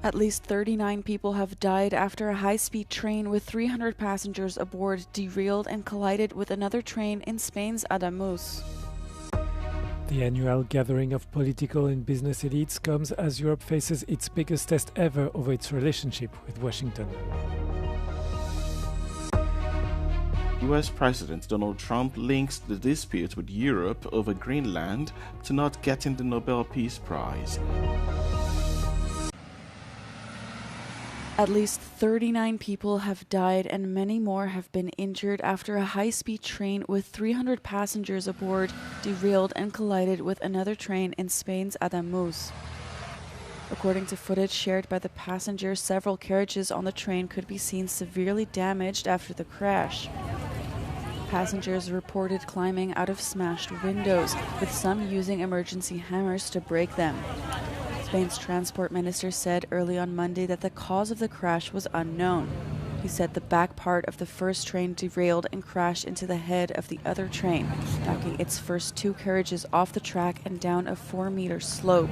At least 39 people have died after a high-speed train with 300 passengers aboard derailed and collided with another train in Spain's Ademuz. The annual gathering of political and business elites comes as Europe faces its biggest test ever over its relationship with Washington. US President Donald Trump links the dispute with Europe over Greenland to not getting the Nobel Peace Prize. At least 39 people have died and many more have been injured after a high-speed train with 300 passengers aboard derailed and collided with another train in Spain's Ademuz. According to footage shared by the passengers, several carriages on the train could be seen severely damaged after the crash. Passengers reported climbing out of smashed windows, with some using emergency hammers to break them. Spain's transport minister said early on Monday that the cause of the crash was unknown. He said the back part of the first train derailed and crashed into the head of the other train, knocking its first two carriages off the track and down a 4-meter slope.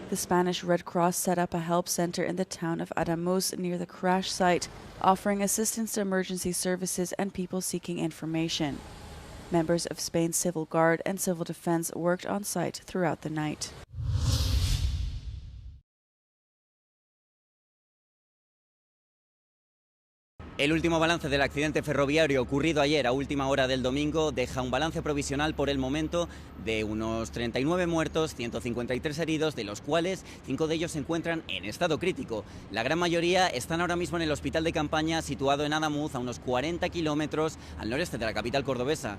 The Spanish Red Cross set up a help center in the town of Ademuz near the crash site, offering assistance to emergency services and people seeking information. Members of Spain's Civil Guard and Civil Defense worked on site throughout the night. El último balance del accidente ferroviario ocurrido ayer a última hora del domingo deja un balance provisional por el momento de unos 39 muertos, 153 heridos, de los cuales 5 de ellos se encuentran en estado crítico. La gran mayoría están ahora mismo en el hospital de campaña situado en Ademuz, a unos 40 kilómetros al noreste de la capital cordobesa.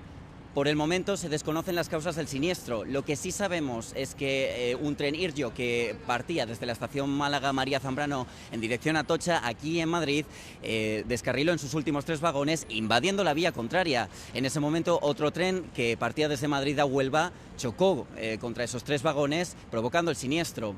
Por el momento se desconocen las causas del siniestro. Lo que sí sabemos es que un tren Iryo que partía desde la estación Málaga María Zambrano en dirección a Atocha, aquí en Madrid, descarriló en sus últimos 3 vagones, invadiendo la vía contraria. En ese momento otro tren que partía desde Madrid a Huelva chocó contra esos 3 vagones, provocando el siniestro.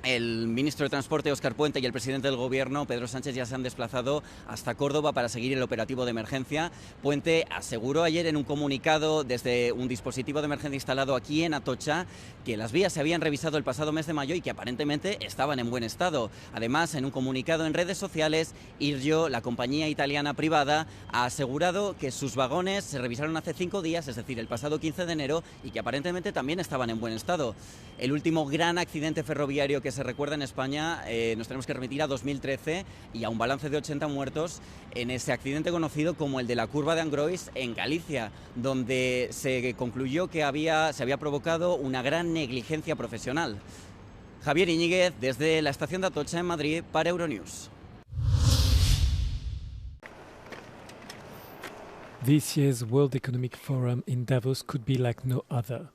El ministro de Transporte, Óscar Puente, y el presidente del Gobierno, Pedro Sánchez, ya se han desplazado hasta Córdoba para seguir el operativo de emergencia. Puente aseguró ayer en un comunicado desde un dispositivo de emergencia instalado aquí en Atocha que las vías se habían revisado el pasado mes de mayo y que aparentemente estaban en buen estado. Además, en un comunicado en redes sociales, Iryo, la compañía italiana privada, ha asegurado que sus vagones se revisaron hace 5 días, es decir, el pasado 15 de enero, y que aparentemente también estaban en buen estado. El último gran accidente ferroviario que se recuerda en España, nos tenemos que remitir a 2013 y a un balance de 80 muertos en ese accidente conocido como el de la curva de Angrois en Galicia, donde se concluyó que se había provocado una gran negligencia profesional. Javier Iñiguez, desde la estación de Atocha en Madrid, para Euronews. This year's World Economic Forum in Davos could be like no other.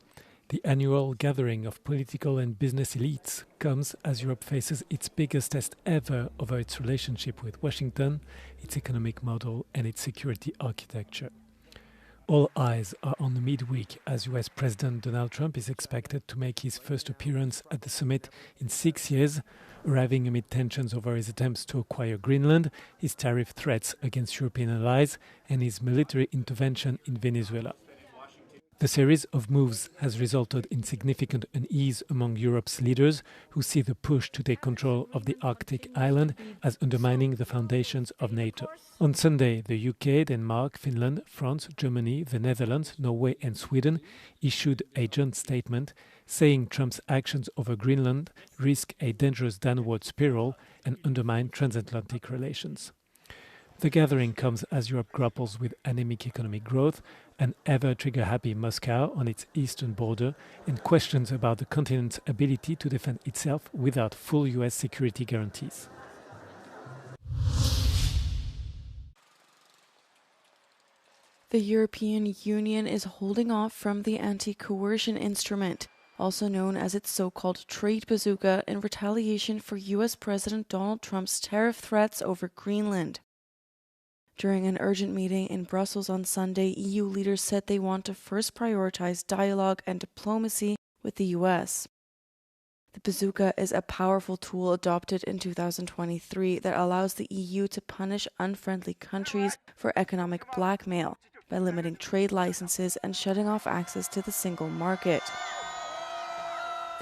The annual gathering of political and business elites comes as Europe faces its biggest test ever over its relationship with Washington, its economic model, and its security architecture. All eyes are on the midweek as US President Donald Trump is expected to make his first appearance at the summit in 6 years, arriving amid tensions over his attempts to acquire Greenland, his tariff threats against European allies, and his military intervention in Venezuela. The series of moves has resulted in significant unease among Europe's leaders, who see the push to take control of the Arctic island as undermining the foundations of NATO. On Sunday, the UK, Denmark, Finland, France, Germany, the Netherlands, Norway and Sweden issued a joint statement saying Trump's actions over Greenland risk a dangerous downward spiral and undermine transatlantic relations. The gathering comes as Europe grapples with anemic economic growth, an ever-trigger-happy Moscow on its eastern border, and questions about the continent's ability to defend itself without full US security guarantees. The European Union is holding off from the anti-coercion instrument, also known as its so-called trade bazooka, in retaliation for US President Donald Trump's tariff threats over Greenland. During an urgent meeting in Brussels on Sunday, EU leaders said they want to first prioritize dialogue and diplomacy with the US. The bazooka is a powerful tool adopted in 2023 that allows the EU to punish unfriendly countries for economic blackmail by limiting trade licenses and shutting off access to the single market.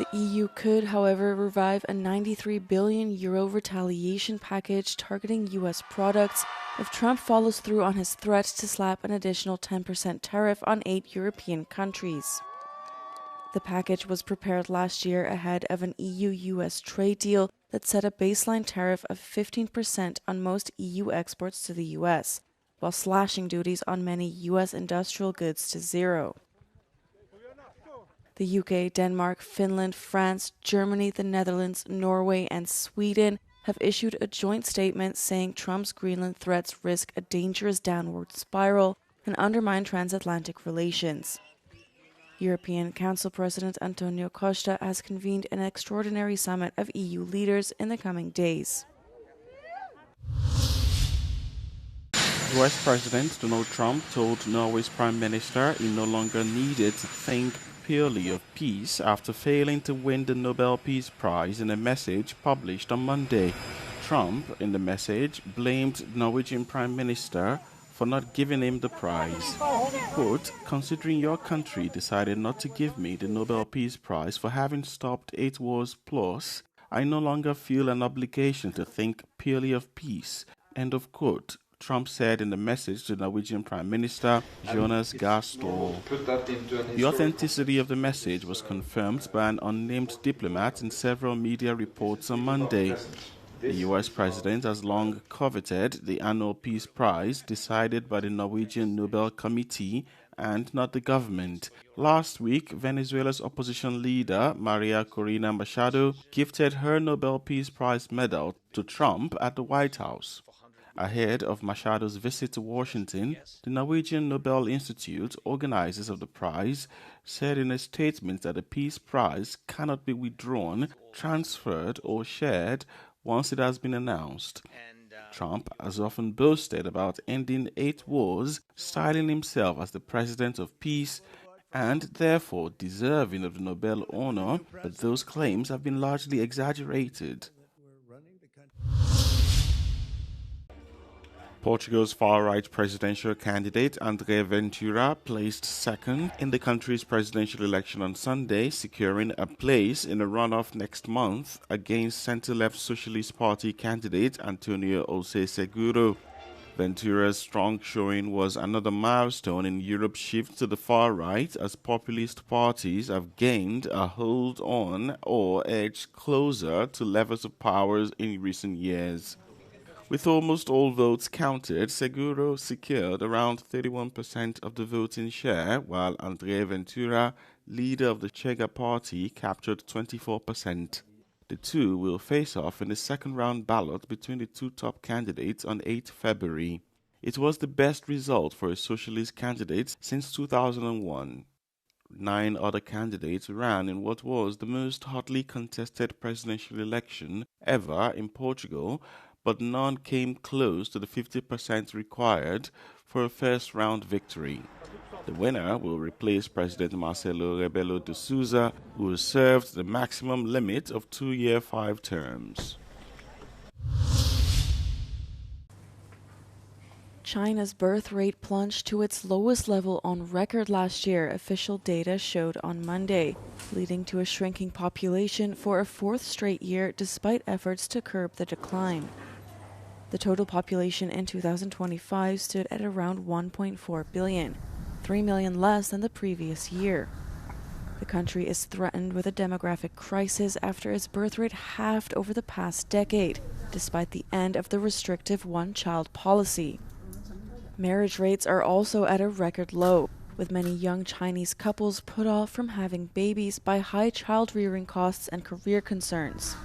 The EU could, however, revive a €93 billion retaliation package targeting US products if Trump follows through on his threat to slap an additional 10% tariff on 8 European countries. The package was prepared last year ahead of an EU-US trade deal that set a baseline tariff of 15% on most EU exports to the US, while slashing duties on many US industrial goods to zero. The UK, Denmark, Finland, France, Germany, the Netherlands, Norway, and Sweden have issued a joint statement saying Trump's Greenland threats risk a dangerous downward spiral and undermine transatlantic relations. European Council President Antonio Costa has convened an extraordinary summit of EU leaders in the coming days. US President Donald Trump told Norway's Prime Minister he no longer needed to think purely of peace after failing to win the Nobel Peace Prize in a message published on Monday. Trump, in the message, blamed Norwegian Prime Minister for not giving him the prize. Quote, "Considering your country decided not to give me the Nobel Peace Prize for having stopped 8 wars plus, I no longer feel an obligation to think purely of peace." End of quote. Trump said in the message to Norwegian Prime Minister Jonas Gahr Store. The authenticity of the message was confirmed by an unnamed diplomat in several media reports on Monday. The US president has long coveted the annual Peace Prize decided by the Norwegian Nobel Committee and not the government. Last week, Venezuela's opposition leader, Maria Corina Machado, gifted her Nobel Peace Prize medal to Trump at the White House. Ahead of Machado's visit to Washington, the Norwegian Nobel Institute, organizers of the prize, said in a statement that the Peace Prize cannot be withdrawn, transferred, or shared once it has been announced. Trump has often boasted about ending 8 wars, styling himself as the president of peace, and therefore deserving of the Nobel honor, but those claims have been largely exaggerated. Portugal's far-right presidential candidate André Ventura placed second in the country's presidential election on Sunday, securing a place in a runoff next month against centre-left Socialist Party candidate António José Seguro. Ventura's strong showing was another milestone in Europe's shift to the far right as populist parties have gained a hold on or edged closer to levels of power in recent years. With almost all votes counted, Seguro secured around 31% of the voting share, while André Ventura, leader of the Chega party, captured 24%. The two will face off in the second-round ballot between the two top candidates on 8 February. It was the best result for a socialist candidate since 2001. 9 other candidates ran in what was the most hotly contested presidential election ever in Portugal, but none came close to the 50% required for a first-round victory. The winner will replace President Marcelo Rebelo de Sousa, who has served the maximum limit of 2-year 5 terms. China's birth rate plunged to its lowest level on record last year, official data showed on Monday, leading to a shrinking population for a 4th straight year despite efforts to curb the decline. The total population in 2025 stood at around 1.4 billion, 3 million less than the previous year. The country is threatened with a demographic crisis after its birth rate halved over the past decade, despite the end of the restrictive one-child policy. Marriage rates are also at a record low, with many young Chinese couples put off from having babies by high child-rearing costs and career concerns.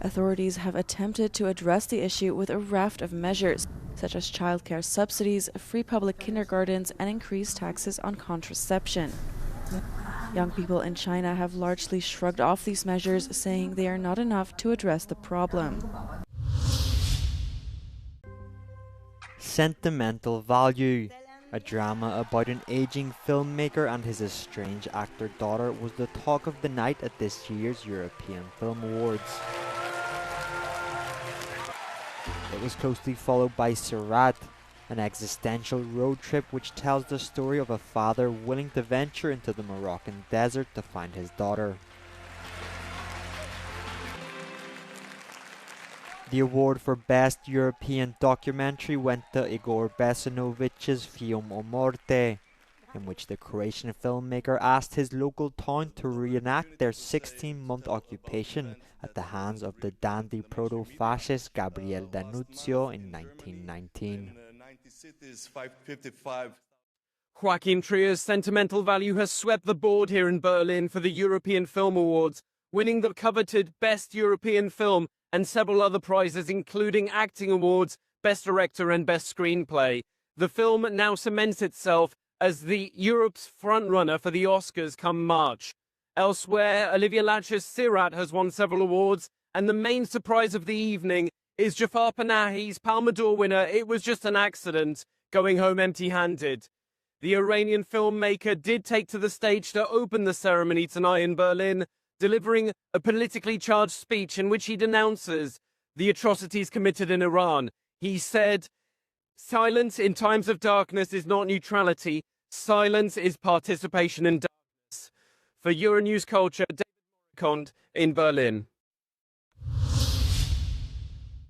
Authorities have attempted to address the issue with a raft of measures, such as childcare subsidies, free public kindergartens, and increased taxes on contraception. Young people in China have largely shrugged off these measures, saying they are not enough to address the problem. Sentimental Value. A drama about an aging filmmaker and his estranged actor daughter was the talk of the night at this year's European Film Awards. It was closely followed by Surat, an existential road trip which tells the story of a father willing to venture into the Moroccan desert to find his daughter. The award for Best European Documentary went to Igor Besanovic's film O Morte, in which the Croatian filmmaker asked his local town to reenact their 16-month occupation at the hands of the dandy proto-fascist Gabriele D'Annunzio in 1919. Joaquin Trier's sentimental value has swept the board here in Berlin for the European Film Awards, winning the coveted Best European Film and several other prizes including acting awards, Best Director and Best Screenplay. The film now cements itself as the Europe's frontrunner for the Oscars come March. Elsewhere, Olivia Lach's Sirat has won several awards, and the main surprise of the evening is Jafar Panahi's Palme d'Or winner It Was Just an Accident, going home empty-handed. The Iranian filmmaker did take to the stage to open the ceremony tonight in Berlin, delivering a politically charged speech in which he denounces the atrocities committed in Iran. He said, "Silence in times of darkness is not neutrality. Silence is participation in darkness." For Euronews Culture, David Moricond in Berlin.